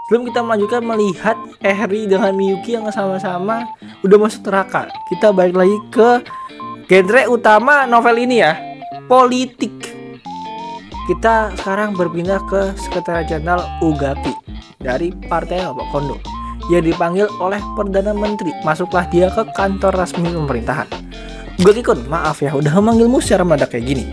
Sebelum kita melanjutkan melihat Eri dengan Miyuki yang sama-sama udah masuk neraka, kita balik lagi ke genre utama novel ini ya, politik. Kita sekarang berpindah ke Sekretariat Jenderal Ugaki dari Partai Bapak Kondo yang dipanggil oleh Perdana Menteri. Masuklah dia ke kantor resmi pemerintahan. Ugaki-kun, maaf ya udah memanggilmu secara mendadak kayak gini.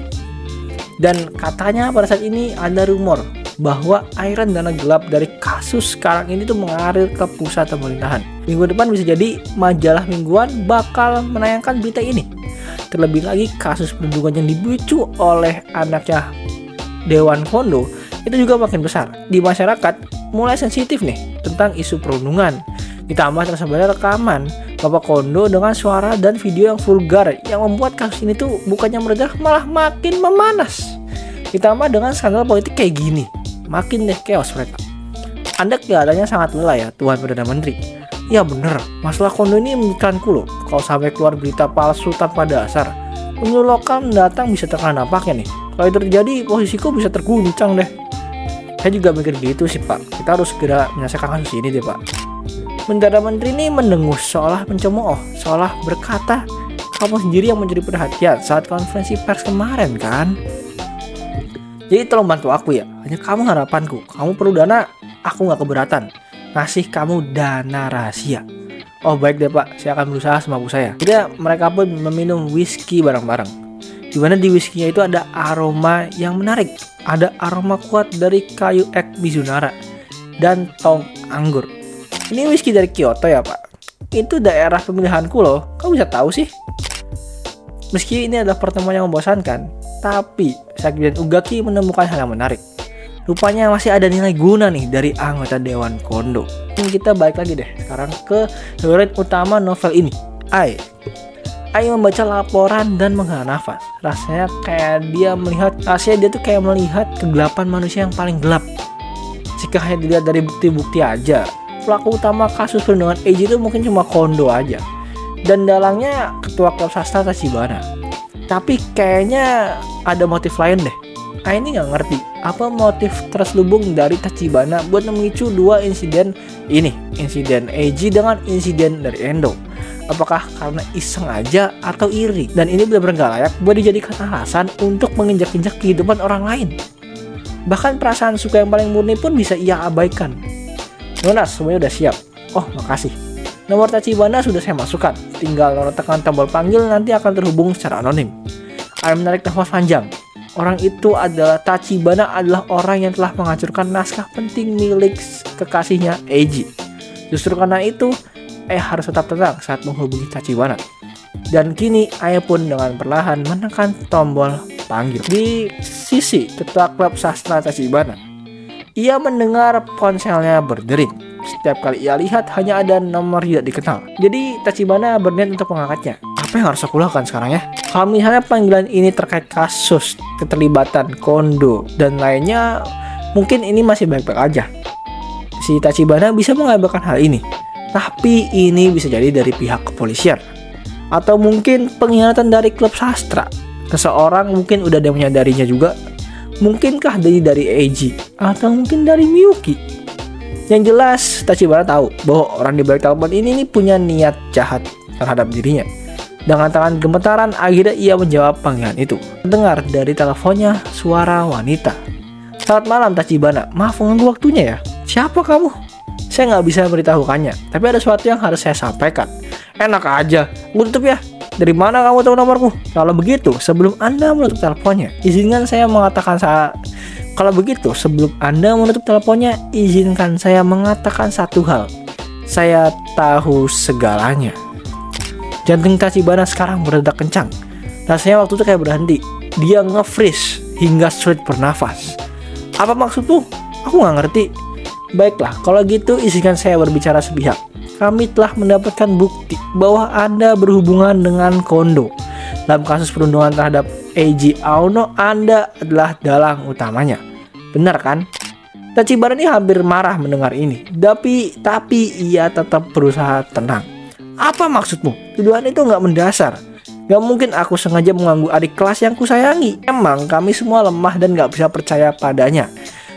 Dan katanya pada saat ini ada rumor bahwa aliran dana gelap dari kasus sekarang ini tuh mengalir ke pusat pemerintahan. Minggu depan bisa jadi majalah mingguan bakal menayangkan berita ini. Terlebih lagi kasus perundungan yang dipicu oleh anaknya Dewan Kondo itu juga makin besar. Di masyarakat mulai sensitif nih tentang isu perundungan. Ditambah tersebarnya rekaman Bapak Kondo dengan suara dan video yang vulgar yang membuat kasus ini tuh bukannya mereda malah makin memanas. Ditambah dengan skandal politik kayak gini, makin deh chaos mereka. Anda kelihatannya sangat lelah ya Tuan Perdana Menteri. Ya bener, masalah Kondo ini memikirkanku loh. Kalau sampai keluar berita palsu tanpa dasar, pemilu lokal mendatang bisa terkena dampaknya nih. Kalau itu terjadi, posisiku bisa terguncang deh. Saya juga mikir gitu sih Pak. Kita harus segera menyelesaikan kasus ini deh Pak. Perdana Menteri ini mendengus seolah pencemooh, seolah berkata kamu sendiri yang menjadi perhatian saat konferensi pers kemarin kan. Jadi tolong bantu aku ya, hanya kamu harapanku. Kamu perlu dana, aku gak keberatan ngasih kamu dana rahasia. Oh baik deh Pak, saya akan berusaha semampu saya. Jadi mereka pun meminum whisky bareng-bareng. Dimana di whiskynya itu ada aroma yang menarik. Ada aroma kuat dari kayu ek Mizunara dan tong anggur. Ini whisky dari Kyoto ya Pak. Itu daerah pemilihanku loh, kamu bisa tahu sih. Meski ini adalah pertemuan yang membosankan, tapi Sekjen Ugaki menemukan hal yang menarik. Rupanya masih ada nilai guna nih dari anggota Dewan Kondo. Dan kita balik lagi deh sekarang ke hero utama novel ini, Ai. Ai membaca laporan dan menghela nafas. Rasanya dia tuh kayak melihat kegelapan manusia yang paling gelap. Jika hanya dilihat dari bukti-bukti aja, pelaku utama kasus perundungan Eiji itu mungkin cuma Kondo aja. Dan dalangnya ketua klub sastra Tachibana. Tapi kayaknya ada motif lain deh. Ini nggak ngerti apa motif terselubung dari Tachibana buat memicu dua insiden ini, insiden Eiji dengan insiden dari Endo. Apakah karena iseng aja atau iri? Dan ini benar-benar gak layak buat dijadikan alasan untuk menginjak-injak kehidupan orang lain. Bahkan perasaan suka yang paling murni pun bisa ia abaikan. Jonas, semuanya udah siap. Oh makasih. Nomor Tachibana sudah saya masukkan. Tinggal tekan tombol panggil, nanti akan terhubung secara anonim. Ai menarik nafas panjang. Orang itu adalah Tachibana, adalah orang yang telah menghancurkan naskah penting milik kekasihnya Eiji. Justru karena itu, harus tetap tenang saat menghubungi Tachibana. Dan kini Ai pun dengan perlahan menekan tombol panggil. Di sisi ketua klub sastra Tachibana, ia mendengar ponselnya berdering. Setiap kali ia lihat hanya ada nomor tidak dikenal. Jadi Tachibana berniat untuk mengangkatnya. Apa yang harus aku lakukan sekarang ya? Kalau misalnya panggilan ini terkait kasus keterlibatan Kondo dan lainnya, mungkin ini masih baik-baik aja. Si Tachibana bisa mengabaikan hal ini. Tapi ini bisa jadi dari pihak kepolisian. Atau mungkin pengkhianatan dari klub sastra. Seseorang mungkin udah ada menyadarinya juga. Mungkinkah dari Eiji? Atau mungkin dari Miyuki? Yang jelas Tachibana tahu bahwa orang di balik telepon ini punya niat jahat terhadap dirinya. Dengan tangan gemetaran akhirnya ia menjawab panggilan itu. Dengar dari teleponnya suara wanita. Selamat malam Tachibana, maaf mengganggu waktunya ya. Siapa kamu? Saya nggak bisa memberitahukannya, tapi ada sesuatu yang harus saya sampaikan. Enak aja, tutup ya. Dari mana kamu tahu nomorku? Kalau begitu, sebelum Anda menutup teleponnya, izinkan saya mengatakan satu hal. Saya tahu segalanya. Jantung Tachibana sekarang berdetak kencang. Rasanya waktu itu kayak berhenti. Dia nge-freeze hingga sulit bernafas. Apa maksudmu? Aku nggak ngerti. Baiklah, kalau gitu izinkan saya berbicara sepihak. Kami telah mendapatkan bukti bahwa Anda berhubungan dengan Kondo. Dalam kasus perundungan terhadap Eiji Aono, Anda adalah dalang utamanya. Benar kan? Tachibana ini hampir marah mendengar ini. Tapi ia tetap berusaha tenang. Apa maksudmu? Tuduhan itu nggak mendasar. Gak mungkin aku sengaja mengganggu adik kelas yang kusayangi. Emang kami semua lemah dan gak bisa percaya padanya.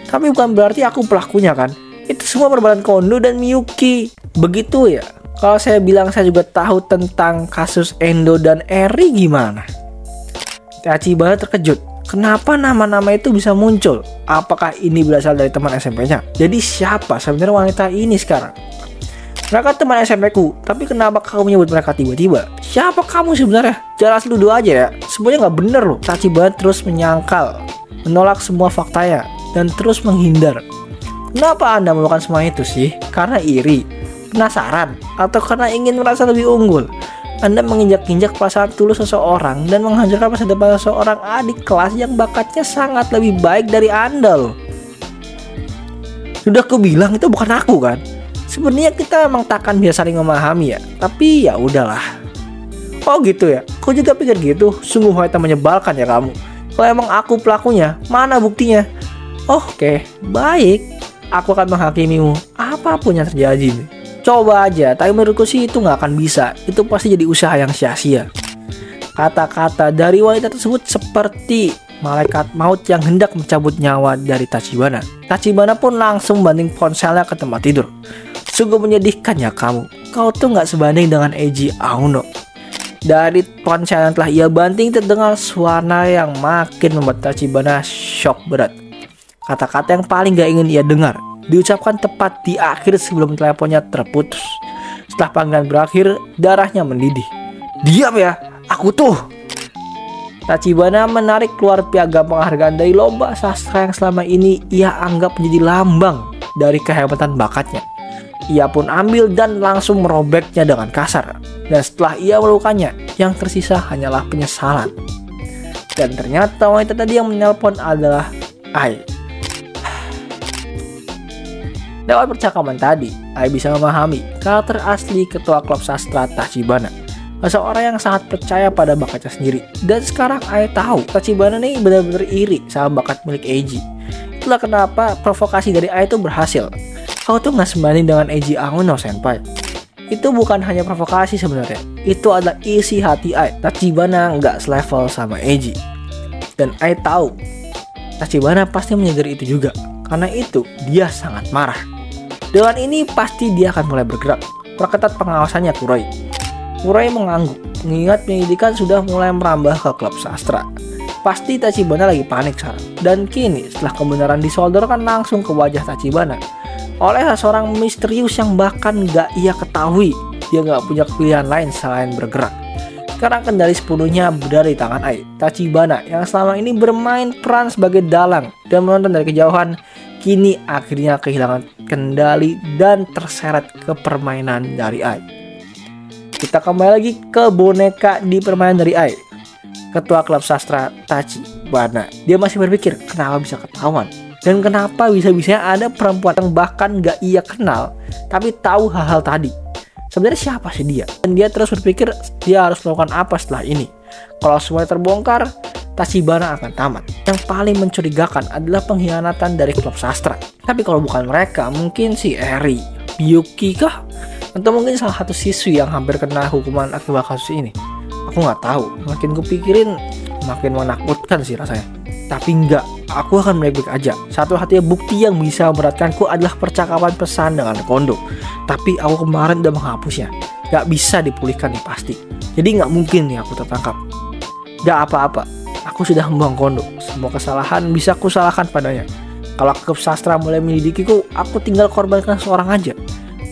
Tapi bukan berarti aku pelakunya kan. Itu semua perbuatan Kondo dan Miyuki. Begitu ya. Kalau saya bilang saya juga tahu tentang kasus Endo dan Eri gimana? Tachibana terkejut. Kenapa nama-nama itu bisa muncul? Apakah ini berasal dari teman SMP-nya? Jadi siapa sebenarnya wanita ini sekarang? Mereka teman SMP-ku, tapi kenapa kamu menyebut mereka tiba-tiba? Siapa kamu sebenarnya? Jelas dulu aja ya. Semuanya nggak bener loh. Tachibana terus menyangkal, menolak semua faktanya, dan terus menghindar. Kenapa Anda melakukan semua itu sih? Karena iri? Penasaran? Atau karena ingin merasa lebih unggul? Anda menginjak-injak perasaan tulus seseorang dan menghancurkan masa depan seseorang adik kelas yang bakatnya sangat lebih baik dari Anda loh. Sudah aku bilang itu bukan aku kan? Sebenarnya kita memang takkan bisa saling memahami ya. Tapi ya udahlah. Oh gitu ya? Kau juga pikir gitu? Sungguh wanita menyebalkan ya kamu. Kalau emang aku pelakunya, mana buktinya? Oke, baik. Aku akan menghakimimu apapun yang terjadi nih. Coba aja, tapi menurutku sih itu nggak akan bisa. Itu pasti jadi usaha yang sia-sia. Kata-kata dari wanita tersebut seperti malaikat maut yang hendak mencabut nyawa dari Tachibana. Tachibana pun langsung banting ponselnya ke tempat tidur. Sungguh menyedihkan ya kamu. Kau tuh nggak sebanding dengan Eiji Aono. Dari ponsel yang telah ia banting terdengar suara yang makin membuat Tachibana shock berat. Kata-kata yang paling gak ingin ia dengar diucapkan tepat di akhir sebelum teleponnya terputus. Setelah panggilan berakhir, darahnya mendidih. Diam ya, aku tuh. Tachibana menarik keluar piagam penghargaan dari lomba sastra yang selama ini ia anggap menjadi lambang dari kehebatan bakatnya. Ia pun ambil dan langsung merobeknya dengan kasar. Dan setelah ia melakukannya, yang tersisa hanyalah penyesalan. Dan ternyata wanita tadi yang menelpon adalah Ai. Lewat percakapan tadi, Ai bisa memahami karakter asli ketua klub sastra Tachibana. Seorang yang sangat percaya pada bakatnya sendiri. Dan sekarang Ai tahu Tachibana ini benar-benar iri sama bakat milik Eiji. Itulah kenapa provokasi dari Ai itu berhasil. Kau tuh nggak sebanding dengan Eiji Aono senpai. Itu bukan hanya provokasi sebenarnya. Itu adalah isi hati Ai. Tachibana nggak selevel sama Eiji. Dan Ai tahu Tachibana pasti menyadari itu juga. Karena itu dia sangat marah. Dengan ini pasti dia akan mulai bergerak. Perketat pengawasannya Kuroi. Kuroi mengangguk, mengingat penyelidikan sudah mulai merambah ke klub sastra. Pasti Tachibana lagi panik sekarang. Dan kini setelah kebenaran disodorkan langsung ke wajah Tachibana oleh seseorang misterius yang bahkan gak ia ketahui. Dia gak punya pilihan lain selain bergerak. Sekarang kendali sepenuhnya berada di tangan Ai. Tachibana yang selama ini bermain peran sebagai dalang dan menonton dari kejauhan, kini akhirnya kehilangan kendali dan terseret ke permainan dari Ai. Kita kembali lagi ke boneka di permainan dari Ai. Ketua klub sastra Tachibana. Dia masih berpikir kenapa bisa ketahuan. Dan kenapa bisa-bisanya ada perempuan yang bahkan gak ia kenal tapi tahu hal-hal tadi. Sebenarnya siapa sih dia? Dan dia terus berpikir dia harus melakukan apa setelah ini. Kalau semuanya terbongkar, Tachibana akan tamat. Yang paling mencurigakan adalah pengkhianatan dari klub sastra. Tapi kalau bukan mereka, mungkin si Eri, Miyuki kah? Atau mungkin salah satu siswi yang hampir kena hukuman akibat kasus ini. Aku nggak tahu. Makin kupikirin, makin menakutkan sih rasanya. Tapi enggak, aku akan baik-baik aja. Satu-satunya bukti yang bisa memberatkanku adalah percakapan pesan dengan Kondo. Tapi aku kemarin udah menghapusnya. Gak bisa dipulihkan nih pasti. Jadi gak mungkin nih aku tertangkap. Gak apa-apa, aku sudah membuang Kondo. Semua kesalahan bisa aku salahkan padanya. Kalau klub sastra mulai menyelidikiku, aku tinggal korbankan seorang aja.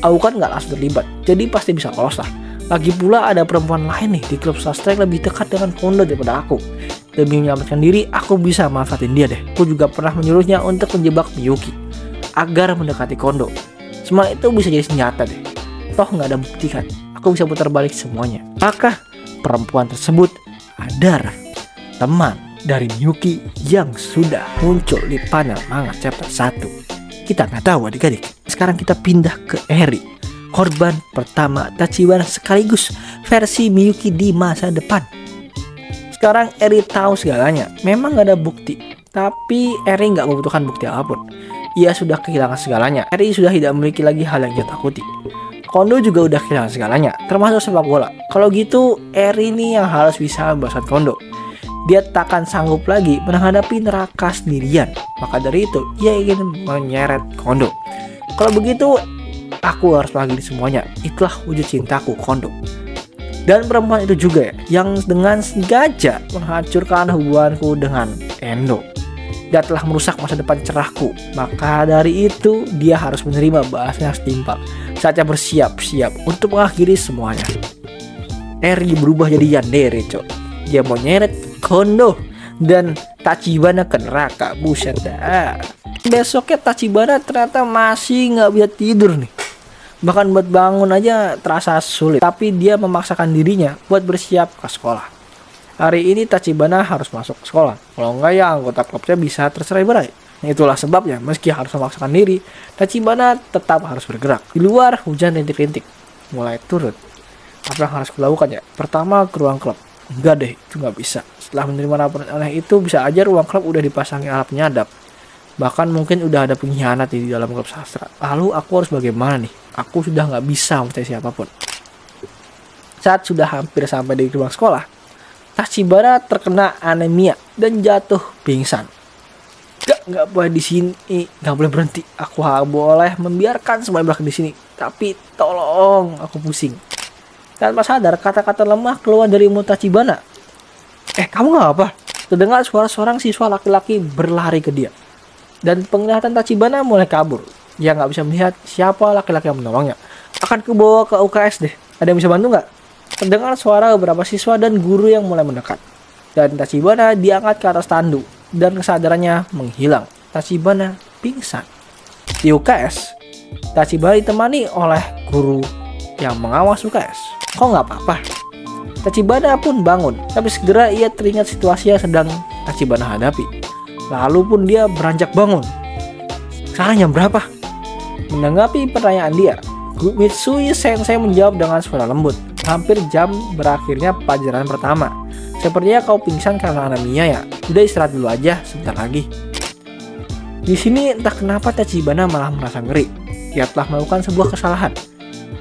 Aku kan gak langsung terlibat, jadi pasti bisa lolos lah. Lagi pula ada perempuan lain nih di klub sastra yang lebih dekat dengan Kondo daripada aku. Demi menyelamatkan diri, aku bisa manfaatin dia deh. Aku juga pernah menyuruhnya untuk menjebak Miyuki agar mendekati Kondo. Semua itu bisa jadi senjata deh. Toh nggak ada bukti kan. Aku bisa putar balik semuanya. Apakah perempuan tersebut adalah teman dari Miyuki yang sudah muncul di panel manga chapter 1? Kita nggak tahu adik-adik. Sekarang kita pindah ke Eri, korban pertama Tachibana sekaligus versi Miyuki di masa depan. Sekarang Eri tahu segalanya. Memang gak ada bukti, tapi Eri gak membutuhkan bukti apapun. Ia sudah kehilangan segalanya. Eri sudah tidak memiliki lagi hal yang ia takuti. Kondo juga udah kehilangan segalanya, termasuk sepak bola. Kalau gitu, Eri ini yang harus bisa membebaskan Kondo. Dia takkan sanggup lagi menghadapi neraka sendirian. Maka dari itu, ia ingin menyeret Kondo. Kalau begitu, aku harus mengakhiri semuanya. Itulah wujud cintaku, Kondo. Dan perempuan itu juga ya, yang dengan sengaja menghancurkan hubunganku dengan Endo. Dia telah merusak masa depan cerahku. Maka dari itu, dia harus menerima bahasanya setimpal. Saatnya bersiap-siap untuk mengakhiri semuanya. Eri berubah jadi yandere, cok. Dia mau nyeret Kondo dan Tachibana ke neraka. Buset dah. Besoknya Tachibana ternyata masih nggak bisa tidur nih. Bahkan buat bangun aja terasa sulit. Tapi dia memaksakan dirinya buat bersiap ke sekolah. Hari ini Tachibana harus masuk ke sekolah. Kalau enggak ya anggota klubnya bisa tercerai-berai. Itulah sebabnya meski harus memaksakan diri, Tachibana tetap harus bergerak. Di luar hujan rintik-rintik mulai turun. Apa yang harus kulakukan ya? Pertama ke ruang klub. Enggak deh, itu nggak bisa. Setelah menerima laporan aneh itu, bisa aja ruang klub udah dipasangi alat penyadap. Bahkan mungkin udah ada pengkhianat di dalam klub sastra. Lalu aku harus bagaimana nih? Aku sudah nggak bisa mempercayai siapapun. Saat sudah hampir sampai di ruang sekolah, Tachibana terkena anemia dan jatuh pingsan. Nggak boleh di sini, nggak boleh berhenti. Aku boleh membiarkan semua belakang di sini. Tapi tolong, aku pusing. Tanpa sadar, kata-kata lemah keluar dari mulut Tachibana. Kamu nggak apa? Terdengar suara seorang siswa laki-laki berlari ke dia. Dan penglihatan Tachibana mulai kabur. Dia nggak bisa melihat siapa laki-laki yang menolongnya. Akan kebawa ke UKS deh. Ada yang bisa bantu nggak? Terdengar suara beberapa siswa dan guru yang mulai mendekat. Dan Tachibana diangkat ke atas tandu. Dan kesadarannya menghilang. Tachibana pingsan. Di UKS, Tachibana ditemani oleh guru yang mengawas UKS. Kok nggak apa-apa? Tachibana pun bangun. Tapi segera ia teringat situasi yang sedang Tachibana hadapi. Lalu pun dia beranjak bangun. Sekarang jam berapa? Menanggapi pertanyaan dia, Mitsui Sensei menjawab dengan suara lembut. Hampir jam berakhirnya pelajaran pertama. Sepertinya kau pingsan karena anemia ya. Udah istirahat dulu aja, sebentar lagi. Di sini entah kenapa Tachibana malah merasa ngeri. Dia telah melakukan sebuah kesalahan.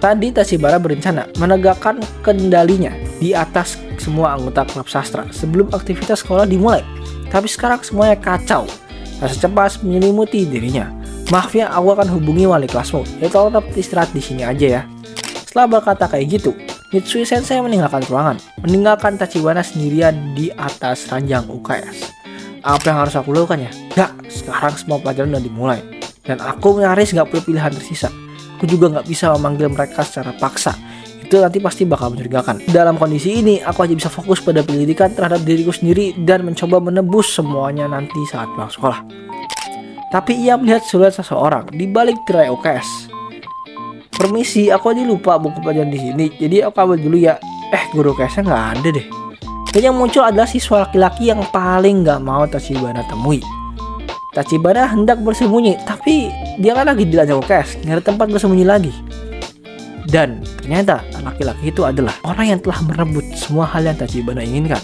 Tadi Tachibana berencana menegakkan kendalinya di atas semua anggota klub sastra sebelum aktivitas sekolah dimulai. Tapi sekarang semuanya kacau. Rasa cemas menyelimuti dirinya. Maaf ya, aku akan hubungi wali kelasmu. Ya tolong tetap istirahat di sini aja ya. Setelah berkata kayak gitu, Mitsui Sensei meninggalkan ruangan, meninggalkan Tachibana sendirian di atas ranjang UKS. Apa yang harus aku lakukan ya? Ya, sekarang semua pelajaran udah dimulai. Dan aku nyaris gak punya pilihan tersisa. Aku juga gak bisa memanggil mereka secara paksa. Itu nanti pasti bakal mencurigakan. Dalam kondisi ini, aku hanya bisa fokus pada penyelidikan terhadap diriku sendiri dan mencoba menebus semuanya nanti saat pulang sekolah. Tapi ia melihat siluet seseorang di balik tirai UKS. Permisi, aku aja lupa buku pelajaran di sini. Jadi aku ambil dulu ya. Guru UKS-nya nggak ada deh. Dan yang muncul adalah siswa laki-laki yang paling nggak mau Tachibana temui. Tachibana hendak bersembunyi, tapi dia kan lagi di ranjang UKS, nggak ada tempat bersembunyi lagi. Dan ternyata laki-laki itu adalah orang yang telah merebut semua hal yang Tachibana inginkan.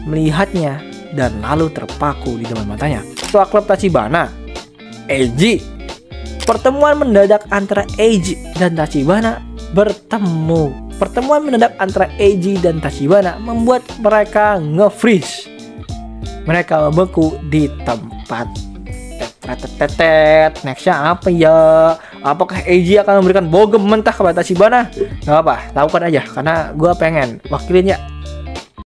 Melihatnya dan lalu terpaku di depan matanya. Ketua klub Tachibana, Eiji. Pertemuan mendadak antara Eiji dan Tachibana bertemu. Pertemuan mendadak antara Eiji dan Tachibana membuat mereka nge-freeze. Mereka membeku di tempat. Nextnya apa ya? Apakah Eiji akan memberikan bogem mentah kepada Tachibana? Gak apa, lakukan aja karena gue pengen wakilin ya.